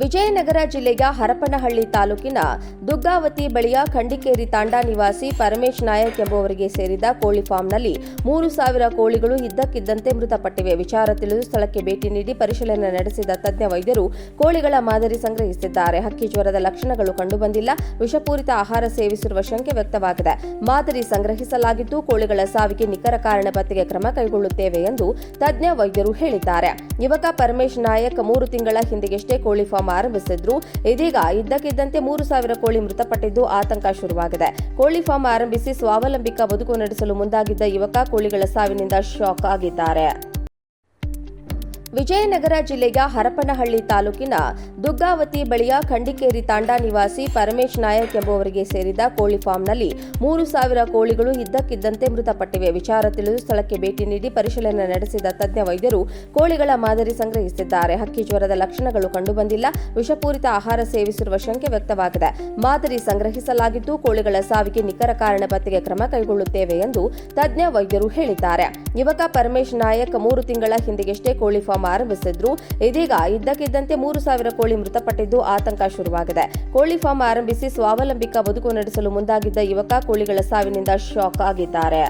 ವಿಜಯನಗರ ಜಿಲ್ಲೆಯ ಹರಪನಹಳ್ಳಿ ತಾಲೂಕಿನ ದುಗ್ಗಾವತಿ ಬಳಿಯ ಖಂಡಿಕೇರಿ ತಾಂಡಾ ನಿವಾಸಿ ಪರಮೇಶ್ ನಾಯಕ್ ಎಂಬುವರಿಗೆ ಸೇರಿದ ಕೋಳಿ ಫಾರ್ಮ್ನಲ್ಲಿ 3,000 ಕೋಳಿಗಳು ಇದ್ದಕ್ಕಿದ್ದಂತೆ ಮೃತಪಟ್ಟಿವೆ. ವಿಚಾರ ತಿಳಿದು ಸ್ಥಳಕ್ಕೆ ಭೇಟಿ ನೀಡಿ ಪರಿಶೀಲನೆ ನಡೆಸಿದ ತಜ್ಞ ವೈದ್ಯರು ಕೋಳಿಗಳ ಮಾದರಿ ಸಂಗ್ರಹಿಸಿದ್ದಾರೆ. ಹಕ್ಕಿ ಜ್ವರದ ಲಕ್ಷಣಗಳು ಕಂಡುಬಂದಿಲ್ಲ. ವಿಷಪೂರಿತ ಆಹಾರ ಸೇವಿಸಿರುವ ಶಂಕೆ ವ್ಯಕ್ತವಾಗಿದೆ. ಮಾದರಿ ಸಂಗ್ರಹಿಸಲಾಗಿದ್ದು ಕೋಳಿಗಳ ಸಾವಿಗೆ ನಿಖರ ಕಾರಣ ಪತ್ತೆಗೆ ಕ್ರಮ ಕೈಗೊಳ್ಳುತ್ತೇವೆ ಎಂದು ತಜ್ಞ ವೈದ್ಯರು ಹೇಳಿದ್ದಾರೆ. ಯುವಕ ಪರಮೇಶ್ ನಾಯಕ್ 3 ತಿಂಗಳ ಹಿಂದೆಯಷ್ಟೇ ಕೋಳಿ ಫಾರ್ಮ್ ಆರಂಭಿಸಿದ್ರು. ಇದೀಗ ಇದ್ದಕ್ಕಿದ್ದಂತೆ 3,000 ಕೋಳಿ ಮೃತಪಟ್ಟಿದ್ದು ಆತಂಕ ಶುರುವಾಗಿದೆ. ಕೋಳಿ ಫಾರ್ಮ್ ಆರಂಭಿಸಿ ಸ್ವಾವಲಂಬಿಕ ಬದುಕು ನಡೆಸಲು ಮುಂದಾಗಿದ್ದ ಯುವಕ ಕೋಳಿಗಳ ಸಾವಿನಿಂದ ಶಾಕ್ ಆಗಿದ್ದಾರೆ. ವಿಜಯನಗರ ಜಿಲ್ಲೆಯ ಹರಪನಹಳ್ಳಿ ತಾಲೂಕಿನ ದುಗ್ಗಾವತಿ ಬಳಿಯ ಖಂಡಿಕೇರಿ ತಾಂಡಾ ನಿವಾಸಿ ಪರಮೇಶ್ ನಾಯಕ್ ಎಂಬುವರಿಗೆ ಸೇರಿದ ಕೋಳಿ ಫಾರ್ಮ್ನಲ್ಲಿ 3,000 ಕೋಳಿಗಳು ಇದ್ದಕ್ಕಿದ್ದಂತೆ ಮೃತಪಟ್ಟಿವೆ. ವಿಚಾರ ತಿಳಿದು ಸ್ಥಳಕ್ಕೆ ಭೇಟಿ ನೀಡಿ ಪರಿಶೀಲನೆ ನಡೆಸಿದ ತಜ್ಞ ವೈದ್ಯರು ಕೋಳಿಗಳ ಮಾದರಿ ಸಂಗ್ರಹಿಸಿದ್ದಾರೆ. ಹಕ್ಕಿ ಜ್ವರದ ಲಕ್ಷಣಗಳು ಕಂಡುಬಂದಿಲ್ಲ. ವಿಷಪೂರಿತ ಆಹಾರ ಸೇವಿಸಿರುವ ಶಂಕೆ ವ್ಯಕ್ತವಾಗಿದೆ. ಮಾದರಿ ಸಂಗ್ರಹಿಸಲಾಗಿದ್ದು ಕೋಳಿಗಳ ಸಾವಿಗೆ ನಿಖರ ಕಾರಣ ಪತ್ತೆಗೆ ಕ್ರಮ ಕೈಗೊಳ್ಳುತ್ತೇವೆ ಎಂದು ತಜ್ಞ ವೈದ್ಯರು ಹೇಳಿದ್ದಾರೆ. ಯುವಕ ಪರಮೇಶ್ ನಾಯಕ್ 3 ತಿಂಗಳ ಹಿಂದೆಯಷ್ಟೇ ಕೋಳಿ ಫಾರ್ಮ್ ಆರಂಭಿಸಿದ್ರು. ಇದೀಗ ಇದ್ದಕ್ಕಿದ್ದಂತೆ 3,000 ಕೋಳಿ ಮೃತಪಟ್ಟಿದ್ದು ಆತಂಕ ಶುರುವಾಗಿದೆ. ಕೋಳಿ ಫಾರ್ಮ್ ಆರಂಭಿಸಿ ಸ್ವಾವಲಂಬಿಕ ಬದುಕು ನಡೆಸಲು ಮುಂದಾಗಿದ್ದ ಯುವಕ ಕೋಳಿಗಳ ಸಾವಿನಿಂದ ಶಾಕ್ ಆಗಿದ್ದಾರೆ.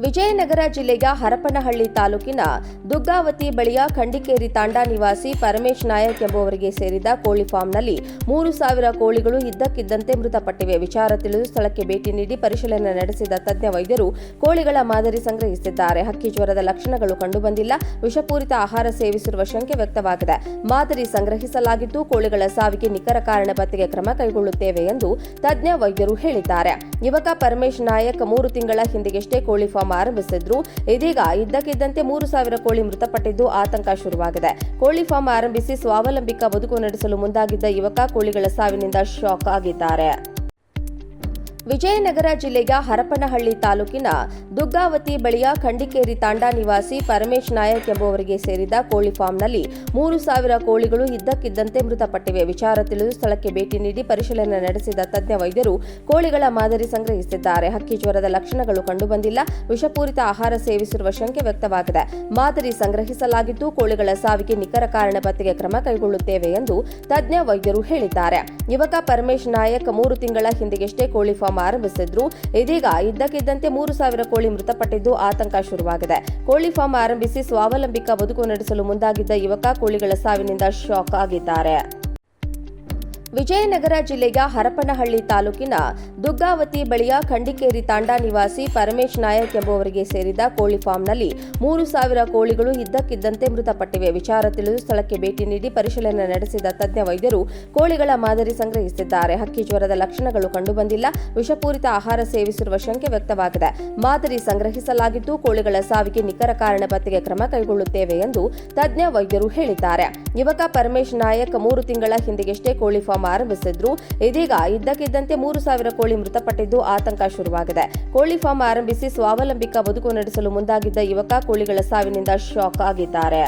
ವಿಜಯನಗರ ಜಿಲ್ಲೆಯ ಹರಪನಹಳ್ಳಿ ತಾಲೂಕಿನ ದುಗ್ಗಾವತಿ ಬಳಿಯ ಖಂಡಿಕೇರಿ ತಾಂಡಾ ನಿವಾಸಿ ಪರಮೇಶ್ ನಾಯಕ್ ಎಂಬುವರಿಗೆ ಸೇರಿದ ಕೋಳಿ ಫಾರ್ಮ್ನಲ್ಲಿ 3,000 ಕೋಳಿಗಳು ಇದ್ದಕ್ಕಿದ್ದಂತೆ ಮೃತಪಟ್ಟಿವೆ. ವಿಚಾರ ತಿಳಿದು ಸ್ಥಳಕ್ಕೆ ಭೇಟಿ ನೀಡಿ ಪರಿಶೀಲನೆ ನಡೆಸಿದ ತಜ್ಞ ವೈದ್ಯರು ಕೋಳಿಗಳ ಮಾದರಿ ಸಂಗ್ರಹಿಸಿದ್ದಾರೆ. ಹಕ್ಕಿ ಜ್ವರದ ಲಕ್ಷಣಗಳು ಕಂಡುಬಂದಿಲ್ಲ. ವಿಷಪೂರಿತ ಆಹಾರ ಸೇವಿಸಿರುವ ಶಂಕೆ ವ್ಯಕ್ತವಾಗಿದೆ. ಮಾದರಿ ಸಂಗ್ರಹಿಸಲಾಗಿದ್ದು ಕೋಳಿಗಳ ಸಾವಿಗೆ ನಿಖರ ಕಾರಣ ಪತ್ತೆಗೆ ಕ್ರಮ ಕೈಗೊಳ್ಳುತ್ತೇವೆ ಎಂದು ತಜ್ಞ ವೈದ್ಯರು ಹೇಳಿದ್ದಾರೆ. ಯುವಕ ಪರಮೇಶ್ ನಾಯಕ್ 3 ತಿಂಗಳ ಹಿಂದೆಯಷ್ಟೇ ಕೋಳಿ ಫಾರ್ಮ್ ಆರಂಭಿಸಿದ್ರು. ಇದೀಗ ಇದ್ದಕ್ಕಿದ್ದಂತೆ 3,000 ಕೋಳಿ ಮೃತಪಟ್ಟಿದ್ದು ಆತಂಕ ಶುರುವಾಗಿದೆ. ಕೋಳಿ ಫಾರ್ಮ್ ಆರಂಭಿಸಿ ಸ್ವಾವಲಂಬಿಕ ಬದುಕು ನಡೆಸಲು ಮುಂದಾಗಿದ್ದ ಯುವಕ ಕೋಳಿಗಳ ಸಾವಿನಿಂದ ಶಾಕ್ ಆಗಿದ್ದಾರೆ. ವಿಜಯನಗರ ಜಿಲ್ಲೆಯ ಹರಪನಹಳ್ಳಿ ತಾಲೂಕಿನ ದುಗ್ಗಾವತಿ ಬಳಿಯ ಖಂಡಿಕೇರಿ ತಾಂಡಾ ನಿವಾಸಿ ಪರಮೇಶ್ ನಾಯಕ್ ಎಂಬುವರಿಗೆ ಸೇರಿದ ಕೋಳಿ ಫಾರ್ಮ್ನಲ್ಲಿ 3,000 ಕೋಳಿಗಳು ಇದ್ದಕ್ಕಿದ್ದಂತೆ ಮೃತಪಟ್ಟಿವೆ. ವಿಚಾರ ತಿಳಿದು ಸ್ಥಳಕ್ಕೆ ಭೇಟಿ ನೀಡಿ ಪರಿಶೀಲನೆ ನಡೆಸಿದ ತಜ್ಞ ವೈದ್ಯರು ಕೋಳಿಗಳ ಮಾದರಿ ಸಂಗ್ರಹಿಸಿದ್ದಾರೆ. ಹಕ್ಕಿ ಜ್ವರದ ಲಕ್ಷಣಗಳು ಕಂಡುಬಂದಿಲ್ಲ. ವಿಷಪೂರಿತ ಆಹಾರ ಸೇವಿಸಿರುವ ಶಂಕೆ ವ್ಯಕ್ತವಾಗಿದೆ. ಮಾದರಿ ಸಂಗ್ರಹಿಸಲಾಗಿದ್ದು ಕೋಳಿಗಳ ಸಾವಿಗೆ ನಿಖರ ಕಾರಣ ಪತ್ತೆಗೆ ಕ್ರಮ ಕೈಗೊಳ್ಳುತ್ತೇವೆ ಎಂದು ತಜ್ಞ ವೈದ್ಯರು ಹೇಳಿದ್ದಾರೆ. ಯುವಕ ಪರಮೇಶ್ ನಾಯಕ್ 3 ತಿಂಗಳ ಹಿಂದೆಯಷ್ಟೇ ಕೋಳಿ ಫಾರ್ಮ್ ಆರಂಭಿಸಿದ್ರು. ಇದೀಗ ಇದ್ದಕ್ಕಿದ್ದಂತೆ 3,000 ಕೋಳಿ ಮೃತಪಟ್ಟಿದ್ದು ಆತಂಕ ಶುರುವಾಗಿದೆ. ಕೋಳಿ ಫಾರ್ಮ್ ಆರಂಭಿಸಿ ಸ್ವಾವಲಂಬಿಕ ಬದುಕು ನಡೆಸಲು ಮುಂದಾಗಿದ್ದ ಯುವಕ ಕೋಳಿಗಳ ಸಾವಿನಿಂದ ಶಾಕ್ ಆಗಿದ್ದಾರೆ. ವಿಜಯನಗರ ಜಿಲ್ಲೆಯ ಹರಪನಹಳ್ಳಿ ತಾಲೂಕಿನ ದುಗ್ಗಾವತಿ ಬಳಿಯ ಖಂಡಿಕೇರಿ ತಾಂಡಾ ನಿವಾಸಿ ಪರಮೇಶ್ ನಾಯಕ್ ಎಂಬುವರಿಗೆ ಸೇರಿದ ಕೋಳಿ ಫಾರ್ಮ್ನಲ್ಲಿ 3,000 ಕೋಳಿಗಳು ಇದ್ದಕ್ಕಿದ್ದಂತೆ ಮೃತಪಟ್ಟಿವೆ. ವಿಚಾರ ತಿಳಿದು ಸ್ಥಳಕ್ಕೆ ಭೇಟಿ ನೀಡಿ ಪರಿಶೀಲನೆ ನಡೆಸಿದ ತಜ್ಞ ವೈದ್ಯರು ಕೋಳಿಗಳ ಮಾದರಿ ಸಂಗ್ರಹಿಸಿದ್ದಾರೆ. ಹಕ್ಕಿ ಜ್ವರದ ಲಕ್ಷಣಗಳು ಕಂಡುಬಂದಿಲ್ಲ. ವಿಷಪೂರಿತ ಆಹಾರ ಸೇವಿಸಿರುವ ಶಂಕೆ ವ್ಯಕ್ತವಾಗಿದೆ. ಮಾದರಿ ಸಂಗ್ರಹಿಸಲಾಗಿದ್ದು ಕೋಳಿಗಳ ಸಾವಿಗೆ ನಿಖರ ಕಾರಣ ಪತ್ತೆಗೆ ಕ್ರಮ ಕೈಗೊಳ್ಳುತ್ತೇವೆ ಎಂದು ತಜ್ಞ ವೈದ್ಯರು ಹೇಳಿದ್ದಾರೆ. ಯುವಕ ಪರಮೇಶ್ ನಾಯಕ್ 3 ತಿಂಗಳ ಹಿಂದೆಯಷ್ಟೇ ಕೋಳಿ ಫಾರ್ಮ್ ಆರಂಭಿಸಿದ್ರು. ಇದೀಗ ಇದ್ದಕ್ಕಿದ್ದಂತೆ 3,000 ಕೋಳಿ ಮೃತಪಟ್ಟಿದ್ದು ಆತಂಕ ಶುರುವಾಗಿದೆ. ಕೋಳಿ ಫಾರ್ಮ್ ಆರಂಭಿಸಿ ಸ್ವಾವಲಂಬಿಕ ಬದುಕು ನಡೆಸಲು ಮುಂದಾಗಿದ್ದ ಯುವಕ ಕೋಳಿಗಳ ಸಾವಿನಿಂದ ಶಾಕ್ ಆಗಿದ್ದಾರೆ.